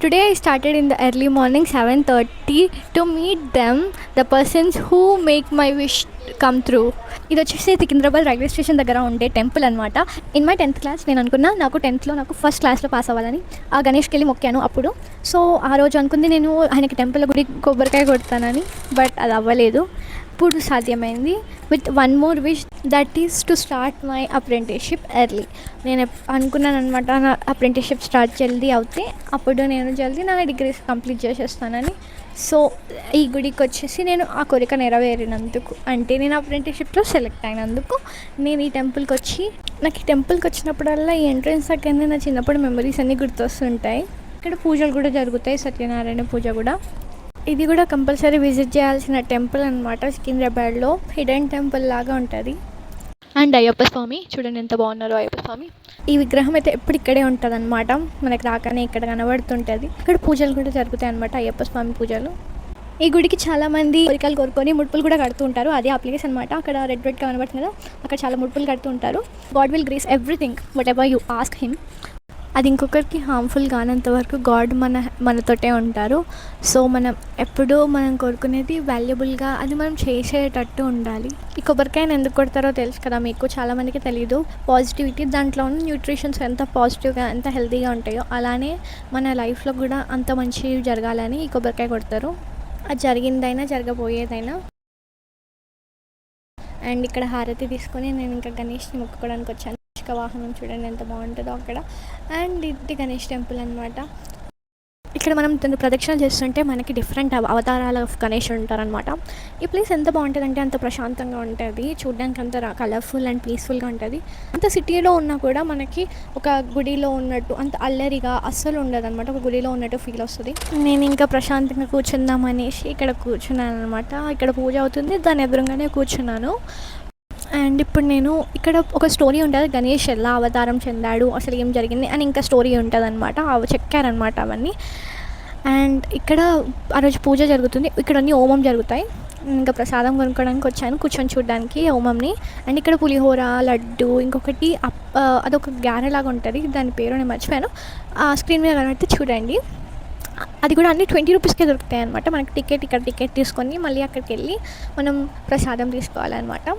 Today I started in the early morning 7:30 to meet them, the persons who make my wish come true. ఇది వచ్చేసి Secunderabad railway station దగ్గర ఉండే temple అనమాట. In my 10th class నేను అనుకున్నా నాకు 10thలో నాకు ఫస్ట్ క్లాస్లో పాస్ అవ్వాలని. ఆ గణేష్కి వెళ్ళి మొక్కాను అప్పుడు. సో ఆ రోజు అనుకుంది నేను ఆయనకి టెంపుల్ గుడి కొబ్బరికాయ కొడతానని, బట్ అది అవ్వలేదు. ఇప్పుడు సాధ్యమైంది with one more wish, that is to start my apprenticeship early. నేను అనుకున్నాను అనమాట, నా అప్రెంటిస్షిప్ స్టార్ట్ జల్దీ అవుతే అప్పుడు నేను జల్దీ నా డిగ్రీస్ కంప్లీట్ చేసేస్తానని. సో ఈ గుడికి వచ్చేసి నేను ఆ కోరిక నెరవేరినందుకు, అంటే నేను అప్రెంటిస్షిప్లో సెలెక్ట్ అయినందుకు నేను ఈ టెంపుల్కి వచ్చి, నాకు ఈ టెంపుల్కి వచ్చినప్పుడల్లా ఈ ఎంట్రన్స్ దగ్గరనే నా చిన్నప్పుడు మెమరీస్ అన్నీ గుర్తొస్తుంటాయి. ఇక్కడ పూజలు కూడా జరుగుతాయి, సత్యనారాయణ పూజ కూడా. ఇది కూడా కంపల్సరీ విజిట్ చేయాల్సిన టెంపుల్ అనమాట. సికింద్రాబాద్లో హిడెన్ టెంపుల్ లాగా ఉంటుంది. అండ్ అయ్యప్ప స్వామి చూడండి ఎంత బాగున్నారో అయ్యప్ప స్వామి. ఈ విగ్రహం అయితే ఎప్పుడు ఇక్కడే ఉంటుంది అనమాట, మనకి రాగానే ఇక్కడ కనబడుతుంటుంది. ఇక్కడ పూజలు కూడా జరుగుతాయి అనమాట, అయ్యప్ప స్వామి పూజలు. ఈ గుడికి చాలామంది కోరికలు కోరుకొని ముడుపులు కూడా కడుతూ ఉంటారు. అదే ఆ ప్లేస్ అనమాట. అక్కడ రెడ్ కనబడుతుంది కదా, అక్కడ చాలా ముడుపులు కడుతూ ఉంటారు. God will grace everything what ever you ask him. అది ఇంకొకరికి హార్మ్ఫుల్ కానంత వరకు గాడ్ మనతోటే ఉంటారు. సో మనం ఎప్పుడూ మనం కోరుకునేది వాల్యుబుల్గా అది మనం చేసేటట్టు ఉండాలి. ఈ కొబ్బరికాయను ఎందుకు కొడతారో తెలుసు కదా మీకు, చాలామందికి తెలీదు. పాజిటివిటీ, దాంట్లో ఉన్న న్యూట్రిషన్స్ ఎంత పాజిటివ్గా ఎంత హెల్తీగా ఉంటాయో అలానే మన లైఫ్లో కూడా అంత మంచి జరగాలని ఈ కొబ్బరికాయ కొడతారు. అది జరిగిందైనా జరగబోయేదైనా. అండ్ ఇక్కడ హారతి తీసుకొని నేను ఇంకా గణేష్ని మొక్కుకోవడానికి వచ్చాను. వాహనం చూడండి ఎంత బాగుంటుందో అక్కడ. అండ్ ఇది గణేష్ టెంపుల్ అనమాట. ఇక్కడ మనం ప్రదక్షిణలు చేస్తుంటే మనకి డిఫరెంట్ అవతారాల ఆఫ్ గణేష్ ఉంటారనమాట. ఈ ప్లేస్ ఎంత బాగుంటుందంటే అంత ప్రశాంతంగా ఉంటుంది, చూడడానికి అంత కలర్ఫుల్ అండ్ పీస్ఫుల్గా ఉంటుంది. అంత సిటీలో ఉన్నా కూడా మనకి ఒక గుడిలో ఉన్నట్టు అంత అల్లరిగా అస్సలు ఉండదు అనమాట, ఒక గుడిలో ఉన్నట్టు ఫీల్ వస్తుంది. నేను ఇంకా ప్రశాంతంగా కూర్చుందాం అనేసి ఇక్కడ కూర్చున్నాను అనమాట. ఇక్కడ పూజ అవుతుంది, దాని ఎదురుగానే కూర్చున్నాను. అండ్ ఇప్పుడు నేను ఇక్కడ ఒక స్టోరీ ఉంటుంది, గణేష్ ఎలా అవతారం చెందాడు, అసలు ఏం జరిగింది అని ఇంకా స్టోరీ ఉంటుంది అనమాట. అవి చెక్కారనమాట అవన్నీ. అండ్ ఇక్కడ ఆ రోజు పూజ జరుగుతుంది, ఇక్కడ అన్ని హోమం జరుగుతాయి. ఇంకా ప్రసాదం కొనుక్కోవడానికి వచ్చాను, కూర్చొని చూడడానికి హోమంని. అండ్ ఇక్కడ పులిహోర, లడ్డు, ఇంకొకటి అదొక గారెలాగా ఉంటుంది, దాని పేరు నేను మర్చిపోయాను. ఆ స్క్రీన్ మీద కనబడితే చూడండి. అది కూడా అన్ని 20 రూపీస్కే దొరుకుతాయి అనమాట. మనకి ఇక్కడ టికెట్ తీసుకొని మళ్ళీ అక్కడికి వెళ్ళి మనం ప్రసాదం తీసుకోవాలన్నమాట.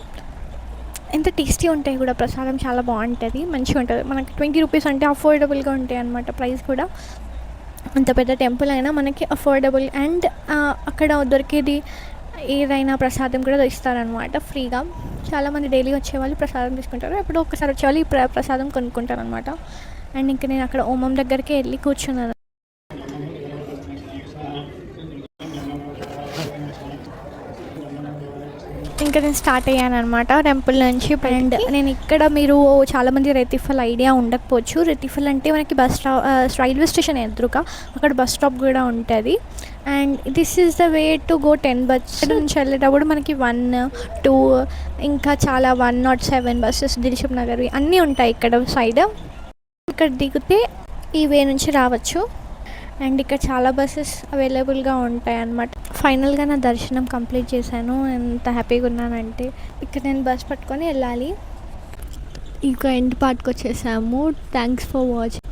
ఎంత టేస్టీ ఉంటాయి కూడా, ప్రసాదం చాలా బాగుంటుంది, మంచిగా ఉంటుంది. మనకి 20 రూపీస్ అంటే అఫోర్డబుల్గా ఉంటాయి అన్నమాట. ప్రైస్ కూడా అంత పెద్ద టెంపుల్ అయినా మనకి అఫోర్డబుల్. అండ్ అక్కడ దొరికేది ఏదైనా ప్రసాదం కూడా ఇస్తారనమాట ఫ్రీగా. చాలామంది డైలీ వచ్చేవాళ్ళు ప్రసాదం తీసుకుంటారు, ఎప్పుడో ఒక్కసారి వచ్చేవాళ్ళు ఈ ప్రసాదం కొనుక్కుంటారు అనమాట. అండ్ ఇంకా నేను అక్కడ హోమం దగ్గరికి వెళ్ళి కూర్చున్నాను. ఇంకా నేను స్టార్ట్ అయ్యాను అనమాట టెంపుల్ నుంచి. అండ్ నేను ఇక్కడ, మీరు చాలామంది రెతిఫల్ ఐడియా ఉండకపోవచ్చు. రెతిఫల్ అంటే మనకి రైల్వే స్టేషన్ ఎదురుగా అక్కడ బస్ స్టాప్ కూడా ఉంటుంది. And this is the way to go 10 bus నుంచి వెళ్ళేటప్పుడు మనకి 1, 2 ఇంకా చాలా 107 బస్సెస్ దిల్సుఖ్ నగర్ అన్నీ ఉంటాయి ఇక్కడ సైడ్. ఇక్కడ దిగితే ఈ వే నుంచి రావచ్చు. అండ్ ఇక్కడ చాలా బస్సెస్ అవైలబుల్గా ఉంటాయి అన్నమాట. ఫైనల్గా నా దర్శనం కంప్లీట్ చేశాను. ఎంత హ్యాపీగా ఉన్నానంటే, ఇక్కడ నేను బస్ పట్టుకొని వెళ్ళాలి. ఇంకా ఎండ్ పార్ట్కి వచ్చేసాము. Thanks for watching.